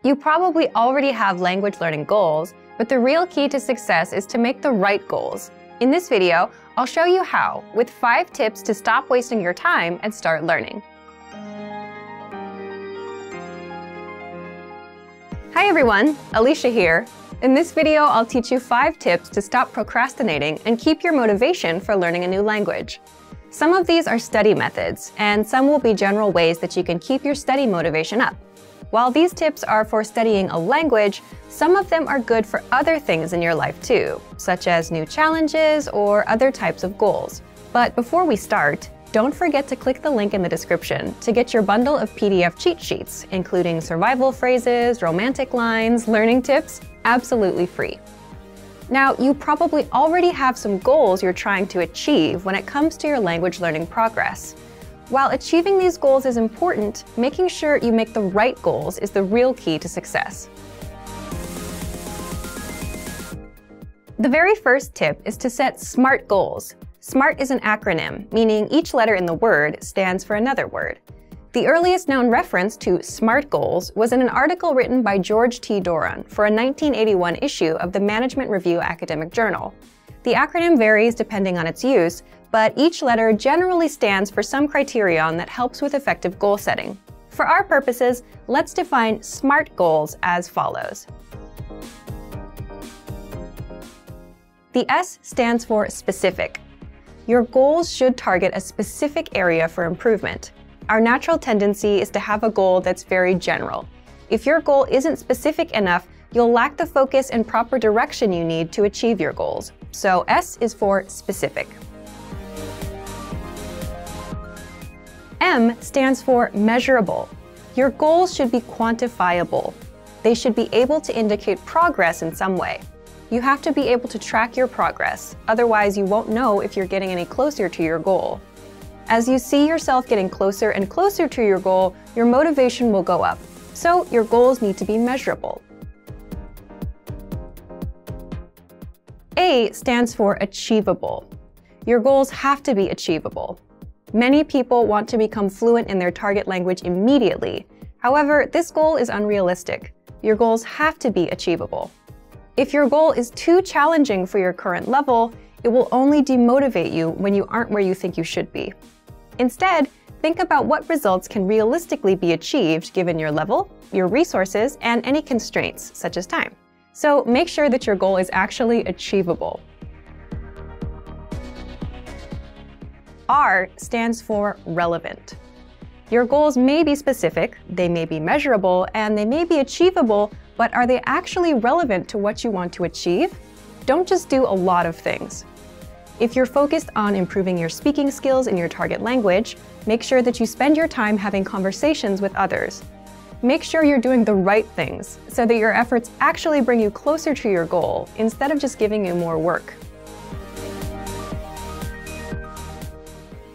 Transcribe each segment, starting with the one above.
You probably already have language learning goals, but the real key to success is to make the right goals. In this video, I'll show you how, with 5 tips to stop wasting your time and start learning. Hi everyone, Alicia here. In this video, I'll teach you 5 tips to stop procrastinating and keep your motivation for learning a new language. Some of these are study methods, and some will be general ways that you can keep your study motivation up. While these tips are for studying a language, some of them are good for other things in your life too, such as new challenges or other types of goals. But before we start, don't forget to click the link in the description to get your bundle of PDF cheat sheets, including survival phrases, romantic lines, learning tips, absolutely free. Now, you probably already have some goals you're trying to achieve when it comes to your language learning progress. While achieving these goals is important, making sure you make the right goals is the real key to success. The very first tip is to set SMART goals. SMART is an acronym, meaning each letter in the word stands for another word. The earliest known reference to SMART goals was in an article written by George T. Doran for a 1981 issue of the Management Review Academic Journal. The acronym varies depending on its use, but each letter generally stands for some criterion that helps with effective goal setting. For our purposes, let's define SMART goals as follows. The S stands for specific. Your goals should target a specific area for improvement. Our natural tendency is to have a goal that's very general. If your goal isn't specific enough, you'll lack the focus and proper direction you need to achieve your goals. So S is for specific. M stands for measurable. Your goals should be quantifiable. They should be able to indicate progress in some way. You have to be able to track your progress, otherwise you won't know if you're getting any closer to your goal. As you see yourself getting closer and closer to your goal, your motivation will go up. So your goals need to be measurable. A stands for achievable. Your goals have to be achievable. Many people want to become fluent in their target language immediately. However, this goal is unrealistic. Your goals have to be achievable. If your goal is too challenging for your current level, it will only demotivate you when you aren't where you think you should be. Instead, think about what results can realistically be achieved given your level, your resources, and any constraints, such as time. So make sure that your goal is actually achievable. R stands for relevant. Your goals may be specific, they may be measurable, and they may be achievable, but are they actually relevant to what you want to achieve? Don't just do a lot of things. If you're focused on improving your speaking skills in your target language, make sure that you spend your time having conversations with others. Make sure you're doing the right things so that your efforts actually bring you closer to your goal instead of just giving you more work.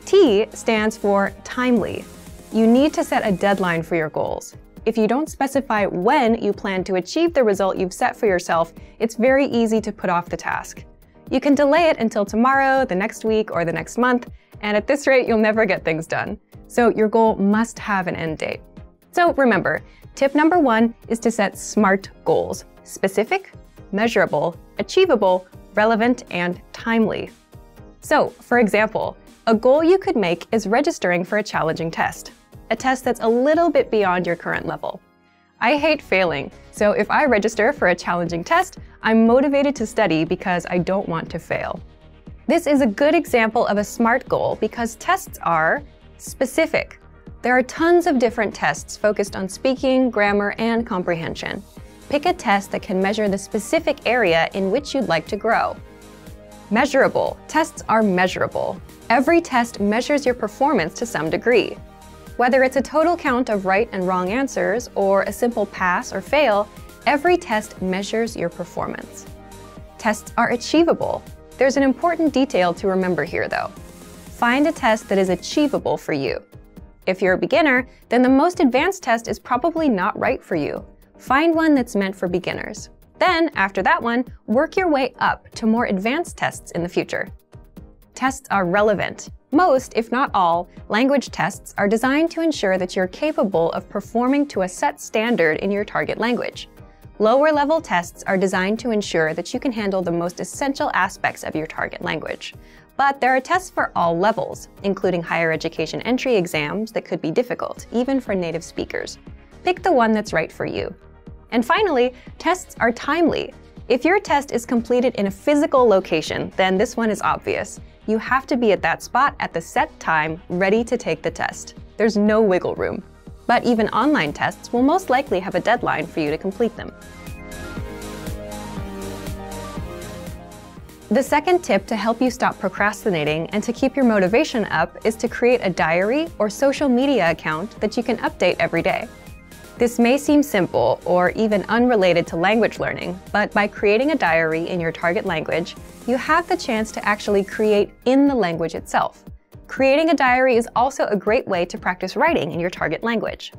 T stands for timely. You need to set a deadline for your goals. If you don't specify when you plan to achieve the result you've set for yourself, it's very easy to put off the task. You can delay it until tomorrow, the next week, or the next month, and at this rate, you'll never get things done. So your goal must have an end date. So remember, tip number 1 is to set SMART goals: specific, measurable, achievable, relevant, and timely. So, for example, a goal you could make is registering for a challenging test, a test that's a little bit beyond your current level. I hate failing, so if I register for a challenging test, I'm motivated to study because I don't want to fail. This is a good example of a SMART goal because tests are specific. There are tons of different tests focused on speaking, grammar, and comprehension. Pick a test that can measure the specific area in which you'd like to grow. Measurable. Tests are measurable. Every test measures your performance to some degree. Whether it's a total count of right and wrong answers or a simple pass or fail, every test measures your performance. Tests are achievable. There's an important detail to remember here though. Find a test that is achievable for you. If you're a beginner, then the most advanced test is probably not right for you. Find one that's meant for beginners. Then, after that one, work your way up to more advanced tests in the future. Tests are relevant. Most, if not all, language tests are designed to ensure that you're capable of performing to a set standard in your target language. Lower-level tests are designed to ensure that you can handle the most essential aspects of your target language. But there are tests for all levels, including higher education entry exams that could be difficult, even for native speakers. Pick the one that's right for you. And finally, tests are timely. If your test is completed in a physical location, then this one is obvious. You have to be at that spot at the set time, ready to take the test. There's no wiggle room. But even online tests will most likely have a deadline for you to complete them. The second tip to help you stop procrastinating and to keep your motivation up is to create a diary or social media account that you can update every day. This may seem simple or even unrelated to language learning, but by creating a diary in your target language, you have the chance to actually create in the language itself. Creating a diary is also a great way to practice writing in your target language.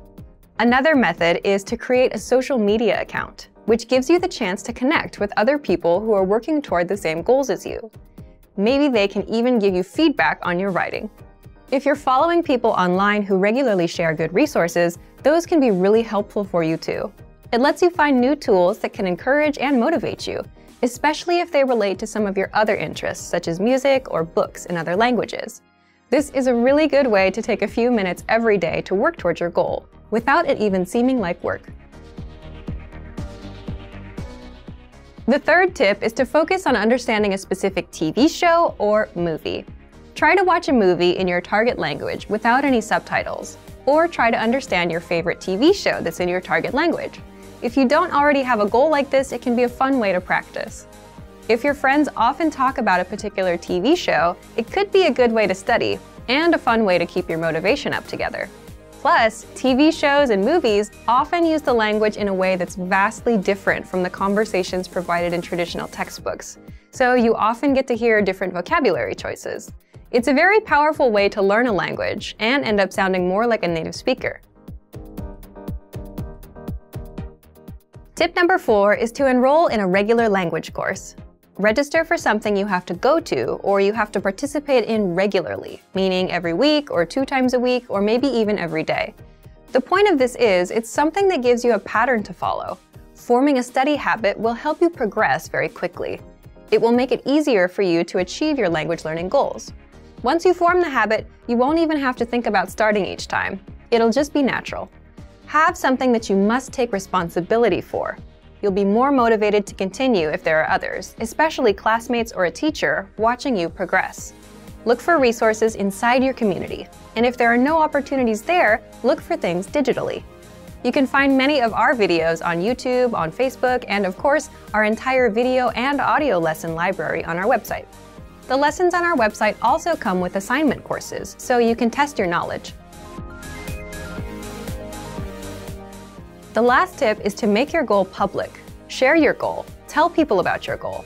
Another method is to create a social media account, which gives you the chance to connect with other people who are working toward the same goals as you. Maybe they can even give you feedback on your writing. If you're following people online who regularly share good resources, those can be really helpful for you too. It lets you find new tools that can encourage and motivate you, especially if they relate to some of your other interests, such as music or books in other languages. This is a really good way to take a few minutes every day to work towards your goal, without it even seeming like work. The third tip is to focus on understanding a specific TV show or movie. Try to watch a movie in your target language without any subtitles, or try to understand your favorite TV show that's in your target language. If you don't already have a goal like this, it can be a fun way to practice. If your friends often talk about a particular TV show, it could be a good way to study, and a fun way to keep your motivation up together. Plus, TV shows and movies often use the language in a way that's vastly different from the conversations provided in traditional textbooks, so you often get to hear different vocabulary choices. It's a very powerful way to learn a language and end up sounding more like a native speaker. Tip number 4 is to enroll in a regular language course. Register for something you have to go to or you have to participate in regularly, meaning every week or 2 times a week or maybe even every day. The point of this is it's something that gives you a pattern to follow. Forming a study habit will help you progress very quickly. It will make it easier for you to achieve your language learning goals. Once you form the habit, you won't even have to think about starting each time. It'll just be natural. Have something that you must take responsibility for. You'll be more motivated to continue if there are others, especially classmates or a teacher, watching you progress. Look for resources inside your community, and if there are no opportunities there, look for things digitally. You can find many of our videos on YouTube, on Facebook, and of course, our entire video and audio lesson library on our website. The lessons on our website also come with assignment courses, so you can test your knowledge. The last tip is to make your goal public. Share your goal. Tell people about your goal.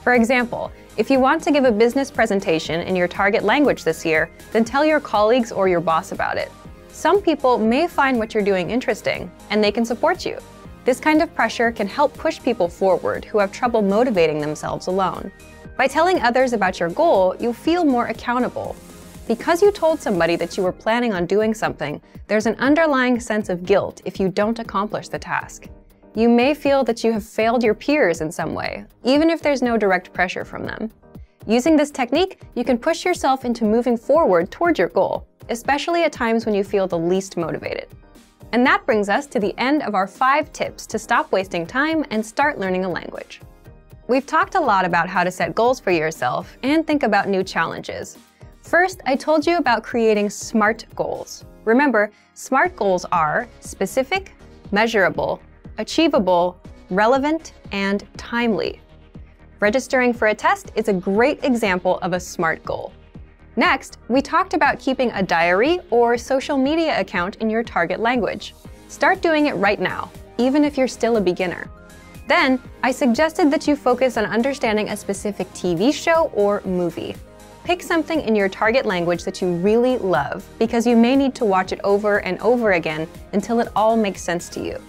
For example, if you want to give a business presentation in your target language this year, then tell your colleagues or your boss about it. Some people may find what you're doing interesting, and they can support you. This kind of pressure can help push people forward who have trouble motivating themselves alone. By telling others about your goal, you'll feel more accountable. Because you told somebody that you were planning on doing something, there's an underlying sense of guilt if you don't accomplish the task. You may feel that you have failed your peers in some way, even if there's no direct pressure from them. Using this technique, you can push yourself into moving forward toward your goal, especially at times when you feel the least motivated. And that brings us to the end of our 5 tips to stop wasting time and start learning a language. We've talked a lot about how to set goals for yourself and think about new challenges. First, I told you about creating SMART goals. Remember, SMART goals are specific, measurable, achievable, relevant, and timely. Registering for a test is a great example of a SMART goal. Next, we talked about keeping a diary or social media account in your target language. Start doing it right now, even if you're still a beginner. Then, I suggested that you focus on understanding a specific TV show or movie. Pick something in your target language that you really love, because you may need to watch it over and over again until it all makes sense to you.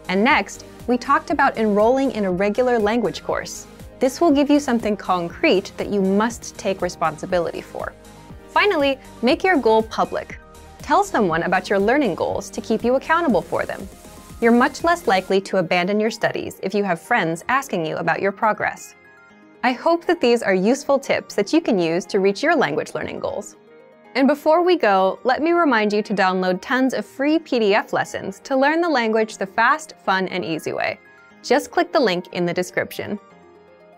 And next, we talked about enrolling in a regular language course. This will give you something concrete that you must take responsibility for. Finally, make your goal public. Tell someone about your learning goals to keep you accountable for them. You're much less likely to abandon your studies if you have friends asking you about your progress. I hope that these are useful tips that you can use to reach your language learning goals. And before we go, let me remind you to download tons of free PDF lessons to learn the language the fast, fun, and easy way. Just click the link in the description.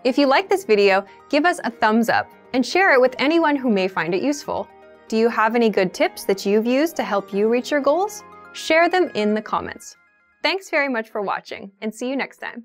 If you like this video, give us a thumbs up and share it with anyone who may find it useful. Do you have any good tips that you've used to help you reach your goals? Share them in the comments. Thanks very much for watching, and see you next time.